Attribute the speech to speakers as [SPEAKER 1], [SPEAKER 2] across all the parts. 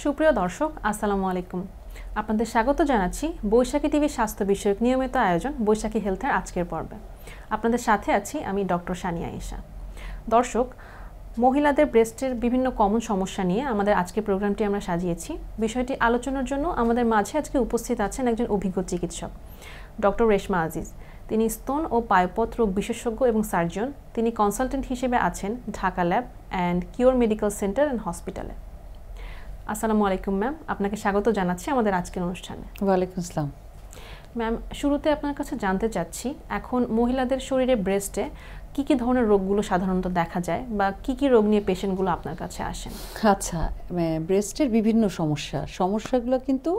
[SPEAKER 1] সুপ্রিয় দর্শক, আসসালামু আলাইকুম। আপনাদের স্বাগত জানাচ্ছি বৈশাখী টিভির স্বাস্থ্য বিষয়ক নিয়মিত আয়োজন বৈশাখী হেলথের আজকের পর্বে। আপনাদের সাথে আছি আমি ডক্টর সানিয়া আয়েশা। দর্শক, মহিলাদের ব্রেস্টের বিভিন্ন কমন সমস্যা নিয়ে আমাদের আজকের প্রোগ্রামটি আমরা সাজিয়েছি। বিষয়টি আলোচনার জন্য আমাদের মাঝে আজকে উপস্থিত আছেন একজন অভিজ্ঞ চিকিৎসক, ডক্টর রেশমা আজিজ। তিনি স্তন ও পায়ুপথ রোগ বিশেষজ্ঞ এবং সার্জন। তিনি কনসালটেন্ট হিসেবে আছেন Dhaka lab and cure medical centre and হসপিটালে। আসসালামু আলাইকুম ম্যাম, আপনাকে স্বাগত জানাচ্ছি আমাদের আজকের অনুষ্ঠানে।
[SPEAKER 2] ওয়ালাইকুম আসসালাম।
[SPEAKER 1] ম্যাম, শুরুতে আপনার কাছে জানতে চাচ্ছি, এখন মহিলাদের শরীরে ব্রেস্টে কি কি ধরনের রোগগুলো সাধারণত দেখা যায় বা কি কি রোগ নিয়ে পেশেন্টগুলো আপনার কাছে আসেন?
[SPEAKER 2] আচ্ছা, ব্রেস্টের বিভিন্ন সমস্যাগুলো কিন্তু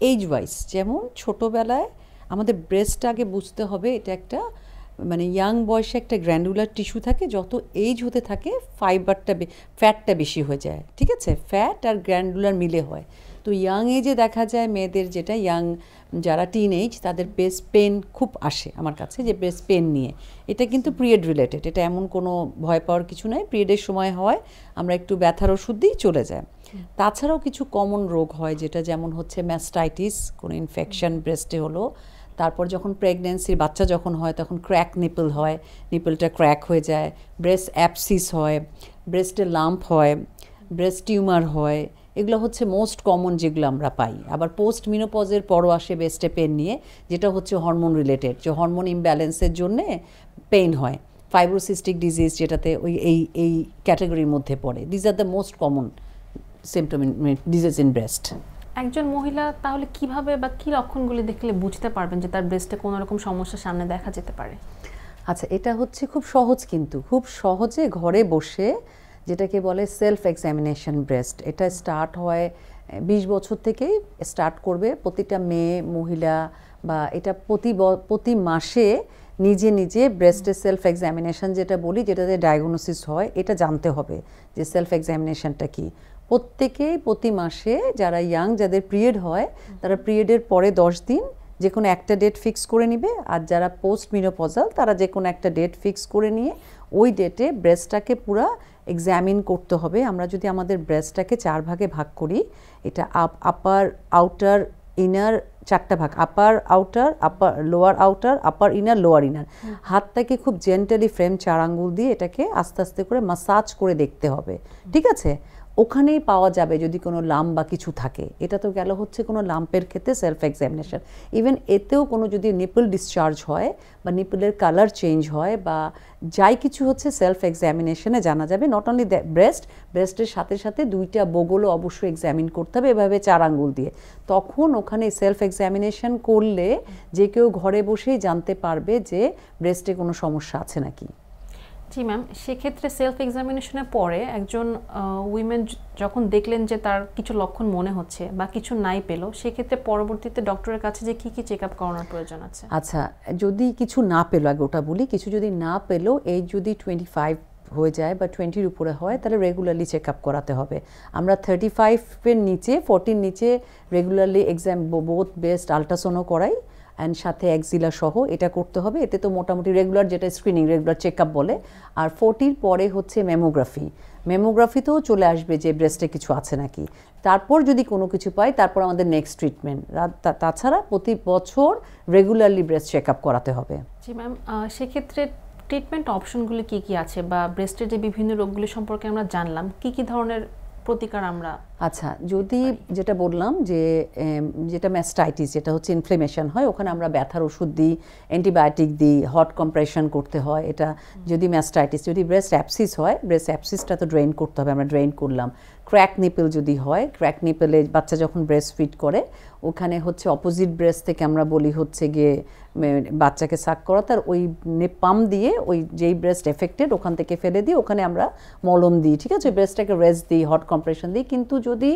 [SPEAKER 2] এজ ওয়াইজ, যেমন ছোটোবেলায় আমাদের ব্রেস্ট আগে বুঝতে হবে এটা একটা ইয়াং বয়সে একটা গ্র্যান্ডুলার টিস্যু থাকে। যত এজ হতে থাকে ফ্যাটটা বেশি হয়ে যায়, ঠিক আছে? ফ্যাট আর গ্র্যান্ডুলার মিলে হয়। তো ইয়াং এজে দেখা যায় মেয়েদের, যেটা যারা টিন এজ, তাদের ব্রেস্ট পেন খুব আসে আমার কাছে, যে ব্রেস্ট পেন নিয়ে। এটা কিন্তু পিরিয়ড রিলেটেড, এটা এমন কোনো ভয় পাওয়ার কিছু নয়। পিরিয়ডের সময় হয়, আমরা একটু ব্যথার ওষুধ দিই, চলে যায়। তাছাড়াও কিছু কমন রোগ হয়, যেটা যেমন হচ্ছে ম্যাস্টাইটিস, কোনো ইনফেকশন ব্রেস্টে হলো। তারপর যখন প্রেগনেন্সির বাচ্চা যখন হয় তখন ক্র্যাক নিপল হয়, নিপলটা ক্র্যাক হয়ে যায়। ব্রেস্ট অ্যাপসিস হয়, ব্রেস্টে লাম্প হয়, ব্রেস্ট টিউমার হয়। এগুলো হচ্ছে মোস্ট কমন যেগুলো আমরা পাই। আবার পোস্ট মিনোপজের পরও আসে ব্রেস্টে পেন নিয়ে, যেটা হচ্ছে হরমোন রিলেটেড, যে হরমোন ইমব্যালেন্সের জন্যে পেইন হয়। ফাইব্রোসিস্টিক ডিজিজ, যেটাতে এই ক্যাটাগরির মধ্যে পড়ে। These are the most common symptom disease in breast.
[SPEAKER 1] একজন মহিলা তাহলে কিভাবে বা কি লক্ষণগুলি দেখলে বুঝতে পারবেন যে তার ব্রেস্টে কোনো রকম সমস্যা সামনে দেখা যেতে পারে?
[SPEAKER 2] আচ্ছা, এটা হচ্ছে খুব সহজ, কিন্তু খুব সহজে ঘরে বসে, যেটাকে বলে সেলফ এক্সামিনেশন ব্রেস্ট। এটা স্টার্ট হয় 20 বছর থেকেই স্টার্ট করবে প্রতিটা মেয়ে, মহিলা, বা এটা প্রতি মাসে নিজে নিজে ব্রেস্টের সেলফ এক্সামিনেশন যেটা বলি, যেটাতে ডায়াগনোসিস হয়, এটা জানতে হবে যে সেলফ এক্সামিনেশনটা কী। প্রত্যেকেই প্রতি মাসে, যারা ইয়াং, যাদের পিরিয়ড হয়, তারা পিরিয়ডের পরে 10 দিন যে কোনো একটা ডেট ফিক্স করে নিবে। আর যারা পোস্ট মিনোপজাল, তারা যে কোনো একটা ডেট ফিক্স করে নিয়ে ওই ডেটে ব্রেস্টটাকে পুরো এক্সামিন করতে হবে। আমরা যদি আমাদের ব্রেস্টটাকে 4 ভাগে ভাগ করি, এটা আপার, আউটার, ইনার, 4টা ভাগ। আপার আউটার, লোয়ার আউটার, আপার ইনার, লোয়ার ইনার। হাতটাকে খুব জেন্টালি ফ্রেম 4 আঙ্গুল দিয়ে এটাকে আস্তে আস্তে করে মাসাজ করে দেখতে হবে, ঠিক আছে? ওখানেই পাওয়া যাবে যদি কোনো লাম্প বা কিছু থাকে। এটা তো গেল হচ্ছে কোনো লাম্পের ক্ষেত্রে সেলফ এক্সামিনেশন। ইভেন এতেও কোনো যদি নিপল ডিসচার্জ হয় বা নিপলের কালার চেঞ্জ হয় বা যাই কিছু হচ্ছে, সেলফ এক্সামিনেশনে জানা যাবে। নট অনলি ব্রেস্টের সাথে সাথে 2টা বগলও অবশ্যই এক্সামিন করতে হবে, এভাবে 4 আঙ্গুল দিয়ে। তখন ওখানে সেলফ এক্সামিনেশন করলে যে কেউ ঘরে বসেই জানতে পারবে যে ব্রেস্টে কোনো সমস্যা আছে নাকি।
[SPEAKER 1] জি ম্যাম, সেক্ষেত্রে সেলফ এক্সামিনেশনের পরে একজন উইমেন যখন দেখলেন যে তার কিছু লক্ষণ মনে হচ্ছে বা কিছু নাই পেল, সেক্ষেত্রে পরবর্তীতে ডক্টরের কাছে যে কী কী চেক আপ করানোর প্রয়োজন আছে?
[SPEAKER 2] আচ্ছা, যদি কিছু না পেলো, আগে ওটা বলি, কিছু যদি না পেলো, এই যদি 25 হয়ে যায় বা 20-র উপরে হয়, তাহলে রেগুলারলি চেক আপ করাতে হবে। আমরা 35-এর নিচে, 40-র নিচে রেগুলারলি বোথ ব্রেস্ট আল্ট্রাসাউন্ডও করাই, অ্যান্ড সাথে এক্সিলা সহ এটা করতে হবে। এতে তো মোটামুটি রেগুলার, যেটা স্ক্রিনিং, রেগুলার চেক আপ বলে। আর 40-র পরে হচ্ছে মেমোগ্রাফিতেও চলে আসবে যে ব্রেস্টে কিছু আছে নাকি। তারপর যদি কোনো কিছু পাই, তারপর আমাদের নেক্সট ট্রিটমেন্ট। তাছাড়া প্রতি বছর রেগুলারলি ব্রেস্ট চেক আপ করাতে হবে।
[SPEAKER 1] জি ম্যাম, সেক্ষেত্রে ট্রিটমেন্ট অপশনগুলি কী কী আছে, বা ব্রেস্টের যে বিভিন্ন রোগগুলি সম্পর্কে আমরা জানলাম, কী কী ধরনের প্রতিকার আমরা?
[SPEAKER 2] আচ্ছা, যদি যেটা বললাম যে যেটা ম্যাস্টাইটিস, যেটা হচ্ছে ইনফ্লেমেশন হয়, ওখানে আমরা ব্যথার ওষুধ দিই, অ্যান্টিবায়োটিক দিই, হট কম্প্রেশন করতে হয়। এটা যদি ম্যাস্টাইটিস। যদি ব্রেস্ট অ্যাপসিস হয়, ব্রেস্ট অ্যাপসিসটা তো ড্রেন করতে হবে, আমরা ড্রেন করলাম। ক্র্যাক নিপল যদি হয়, ক্র্যাক নিপলে বাচ্চা যখন ব্রেস্ট ফিড করে, ওখানে হচ্ছে অপোজিট ব্রেস্ট থেকে আমরা বলি হচ্ছে গিয়ে বাচ্চাকে সাক করা, তার ওই পাম দিয়ে ওই যেই ব্রেস্ট এফেক্টেড ওখান থেকে ফেলে দিই, ওখানে আমরা মলম দিই, ঠিক আছে? ব্রেস্টটাকে রেস্ট দিই, হট কম্প্রেশন দিই। কিন্তু যদি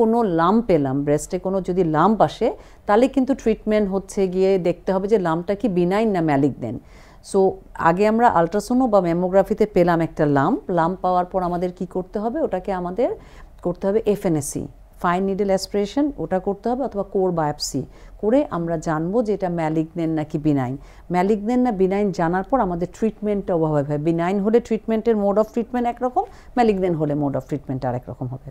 [SPEAKER 2] কোনো লাম্প পেলাম, ব্রেস্টে কোনো যদি লাম্প আসে, তাহলে কিন্তু ট্রিটমেন্ট হচ্ছে গিয়ে দেখতে হবে যে লাম্পটা কি বিনাইন না ম্যালিগন্যান্ট। সো আগে আমরা আল্ট্রাসাউন্ড বা ম্যামোগ্রাফিতে পেলাম একটা লাম্প পাওয়ার পর আমাদের কি করতে হবে, ওটাকে আমাদের করতে হবে এফএনএসি, ফাইন নিডল অ্যাসপিরেশন ওটা করতে হবে, অথবা কোর বায়োপসি করে আমরা জানবো যে এটা ম্যালিগনেন্ট নাকি বিনাইন। ম্যালিগনেন্ট না বিনাইন জানার পর আমাদের ট্রিটমেন্টটা ওভাবে হয়। বিনাইন হলে ট্রিটমেন্টের মোড অফ ট্রিটমেন্ট একরকম, ম্যালিগনেন্ট হলে মোড অফ ট্রিটমেন্ট আরেক রকম হবে।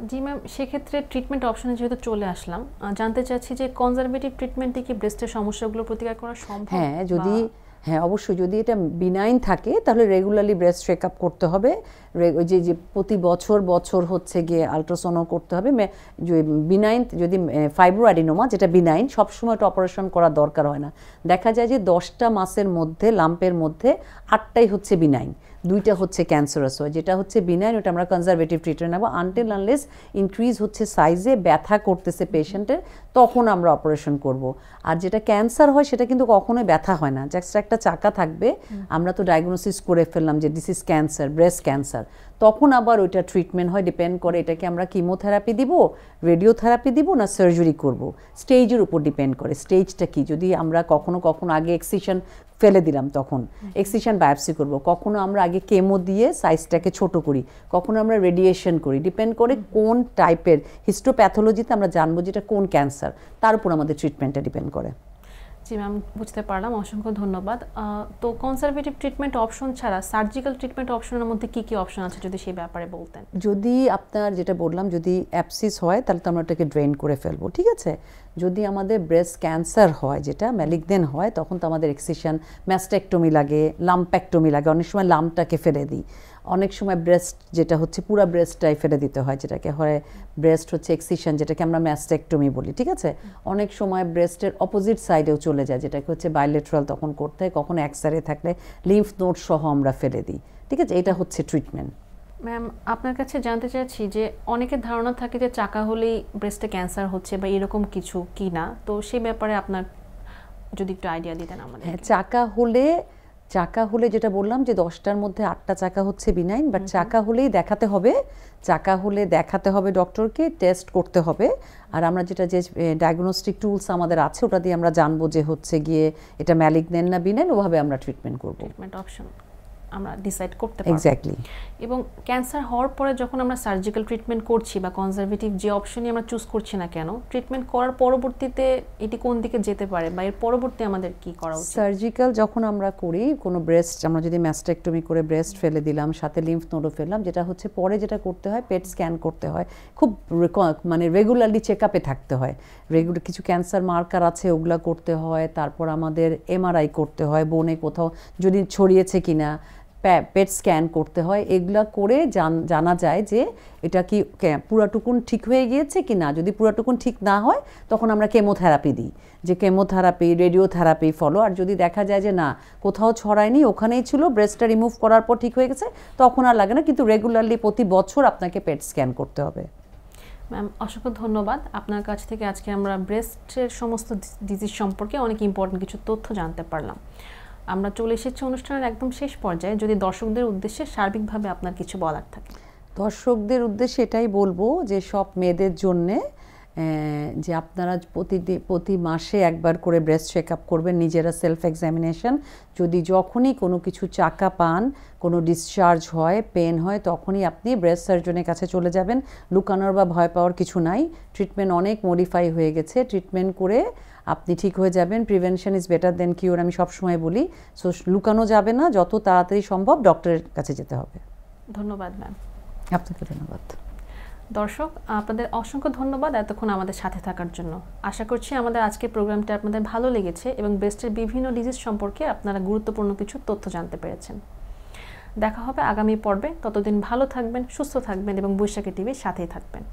[SPEAKER 1] জি ম্যাম, সেক্ষেত্রে ট্রিটমেন্ট অপশনে যেহেতু চলে আসলাম, জানতে চাচ্ছি যে কনজারভেটিভ ট্রিটমেন্টে কি ব্রেস্টের সমস্যাগুলো প্রতিকার করা সম্ভব?
[SPEAKER 2] হ্যাঁ, অবশ্যই। যদি এটা বিনাইন থাকে তাহলে রেগুলারলি ব্রেস্ট চেক আপ করতে হবে। ওই যে প্রতি বছর হচ্ছে গিয়ে আলট্রাসাউন্ড করতে হবে। বিনাইন যদি ফাইব্রোঅ্যাডিনোমা যেটা বিনাইন, সবসময় এটা অপারেশন করার দরকার হয় না। দেখা যায় যে 10টা মাসের মধ্যে লাম্পের মধ্যে 8টাই হচ্ছে বিনাইন, 2টা হচ্ছে ক্যান্সারাস হয়। যেটা হচ্ছে বিনাইন ওটা আমরা কনজারভেটিভ ট্রিটমেন্ট নেবো আনটিল আনলেস ইনক্রিজ হচ্ছে সাইজে, ব্যথা করতেছে পেশেন্টের, তখন আমরা অপারেশন করব। আর যেটা ক্যান্সার হয় সেটা কিন্তু কখনোই ব্যথা হয় না, জাস্ট একটা চাকা থাকবে, আমরা তো ডায়াগনোসিস করে ফেললাম যে this is cancer, breast cancer, তখন আবার ওইটা ট্রিটমেন্ট হয়, ডিপেন্ড করে এটাকে আমরা কিমোথেরাপি দিব, রেডিওথেরাপি দিব না সার্জারি করব, স্টেজের উপর ডিপেন্ড করে স্টেজটা কি। যদি আমরা কখনো আগে এক্সিশন ফেলে দিলাম তখন এক্সিশন বায়োপসি করব, কখনো আমরা আগে কেমো দিয়ে সাইজটাকে ছোট করি, কখনো আমরা রেডিয়েশন করি, ডিপেন্ড করে কোন টাইপের হিস্টোপ্যাথোলজিতে আমরা জানবো যেটা কোন ক্যান্সার, তার উপর আমাদের ট্রিটমেন্টটা ডিপেন্ড করে।
[SPEAKER 1] জি ম্যাম, বুঝতে পারলাম, অসংখ্য ধন্যবাদ। তো কনজারভেটিভ ট্রিটমেন্ট অপশন ছাড়া সার্জিক্যাল ট্রিটমেন্ট অপশনের মধ্যে কি কি অপশন আছে যদি সেই ব্যাপারে বলতেন?
[SPEAKER 2] যদি আপনার যেটা বললাম যদি অ্যাপসিস হয় তাহলে তো আমরা ওটাকে ড্রেন করে ফেলবো, ঠিক আছে। যদি আমাদের ব্রেস্ট ক্যান্সার হয় যেটা ম্যালিগনেন্ট হয় তখন তো আমাদের এক্সিশন, ম্যাস্টেকটমি লাগে, লাম্পেক্টমি লাগে, অনেক সময় লাম্পটাকে ফেলে দিই, অনেক সময় ব্রেস্ট যেটা হচ্ছে পুরো ব্রেস্টটাই ফেলে দিতে হয়, যেটাকে হয় ব্রেস্ট হচ্ছে এক্সিশন, যেটাকে আমরা ম্যাস্টেকটমি বলি, ঠিক আছে। অনেক সময় ব্রেস্টের অপোজিট সাইডেও চলে যায়, যেটাকে হচ্ছে বাইলেট্রাল তখন করতে হয়, কখনো এক্সরে থাকলে লিম্ফ নোড সহ আমরা ফেলে দিই, ঠিক আছে। এটা হচ্ছে ট্রিটমেন্ট।
[SPEAKER 1] ম্যাম, আপনার কাছে জানতে চাচ্ছি যে অনেকের ধারণা থাকে যে চাকা হলেই ব্রেস্টে ক্যান্সার হচ্ছে বা এরকম কিছু কি না, তো সেই ব্যাপারে আপনার যদি একটু আইডিয়া দিতেন আমাদের।
[SPEAKER 2] হ্যাঁ, চাকা হলে যেটা বললাম যে 10টার মধ্যে 8টা চাকা হচ্ছে বিনাইন, বাট চাকা হলেই দেখাতে হবে ডক্টরকে, টেস্ট করতে হবে। আর আমরা যেটা যে ডায়াগনস্টিক টুলস আমাদের আছে ওটা দিয়ে আমরা জানবো যে হচ্ছে গিয়ে এটা ম্যালিগনেন্ট না বিনাইন, ওভাবে আমরা ট্রিটমেন্ট করব,
[SPEAKER 1] ট্রিটমেন্ট অপশন আমরা ডিসাইড করতে পারব।
[SPEAKER 2] এক্স্যাক্টলি।
[SPEAKER 1] এবং ক্যান্সার হওয়ার পরে যখন আমরা সার্জিক্যাল ট্রিটমেন্ট করছি বা কনজারভেটিভ যে অপশনই আমরা চুজ করছি না কেন, ট্রিটমেন্ট করার পরবর্তীতে এটি কোন দিকে যেতে পারে বা এর পরবর্তী আমাদের কি করা উচিত?
[SPEAKER 2] সার্জিক্যাল যখন আমরা করি কোনো ব্রেস্ট, আমরা যদি ম্যাস্টেকটমি করে ব্রেস্ট ফেলে দিলাম, সাথে লিম্ফ নোডও ফেললাম, যেটা হচ্ছে পরে যেটা করতে হয় পেট স্ক্যান করতে হয়, খুব মানে রেগুলারলি চেক আপে থাকতে হয়। রেগুলার কিছু ক্যান্সার মার্কার আছে ওগুলা করতে হয়, তারপর আমাদের এমআরআই করতে হয়, বোনে কোথাও যদি ছড়িয়েছে কিনা, পেট স্ক্যান করতে হয়, এগুলা করে জানা যায় যে এটা কি পুরাটুকুন ঠিক হয়ে গিয়েছে কি না। যদি পুরাটুকুন ঠিক না হয় তখন আমরা কেমোথেরাপি দিই, যে কেমোথেরাপি, রেডিওথেরাপি ফলো। আর যদি দেখা যায় যে না কোথাও ছড়ায়নি, ওখানেই ছিল, ব্রেস্টটা রিমুভ করার পর ঠিক হয়ে গেছে, তখন আর লাগে না, কিন্তু রেগুলারলি প্রতি বছর আপনাকে পেট স্ক্যান করতে হবে।
[SPEAKER 1] ম্যাম, অসংখ্য ধন্যবাদ। আপনার কাছ থেকে আজকে আমরা ব্রেস্টের সমস্ত ডিজিজ সম্পর্কে অনেক ইম্পর্টেন্ট কিছু তথ্য জানতে পারলাম। আমরা চলে এসেছি অনুষ্ঠানের একদম শেষ পর্যায়ে, যদি দর্শকদের উদ্দেশ্যে সার্বিকভাবে আপনার কিছু বলার থাকে।
[SPEAKER 2] দর্শকদের উদ্দেশ্যে এটাই বলবো যে সব মেয়েদের জন্যে যে আপনারা প্রতি মাসে একবার করে ব্রেস্ট চেক আপ করবেন, নিজেরা সেলফ এক্সামিনেশন। যদি যখনই কোনো কিছু চাকা পান, কোনো ডিসচার্জ হয়, পেন হয়, তখনই আপনি ব্রেস্ট সার্জনের কাছে চলে যাবেন। লুকানোর বা ভয় পাওয়ার কিছু নাই, ট্রিটমেন্ট অনেক মডিফাই হয়ে গেছে, ট্রিটমেন্ট করে আপনি ঠিক হয়ে যাবেন। Prevention is better then cure, আমি সবসময় বলি। সো লুকানো যাবে না, যত তাড়াতাড়ি সম্ভব ডক্টরের কাছে যেতে হবে।
[SPEAKER 1] ধন্যবাদ ম্যাম।
[SPEAKER 2] আপনাকে ধন্যবাদ।
[SPEAKER 1] দর্শক, আপনাদের অসংখ্য ধন্যবাদ এতক্ষণ আমাদের সাথে থাকার জন্য। আশা করছি আমাদের আজকের প্রোগ্রামটা আপনাদের ভালো লেগেছে এবং ব্রেস্টের বিভিন্ন ডিজিজ সম্পর্কে আপনারা গুরুত্বপূর্ণ কিছু তথ্য জানতে পেরেছেন। দেখা হবে আগামী পর্বে, ততদিন ভালো থাকবেন, সুস্থ থাকবেন এবং বৈশাখী টিভির সাথেই থাকবেন।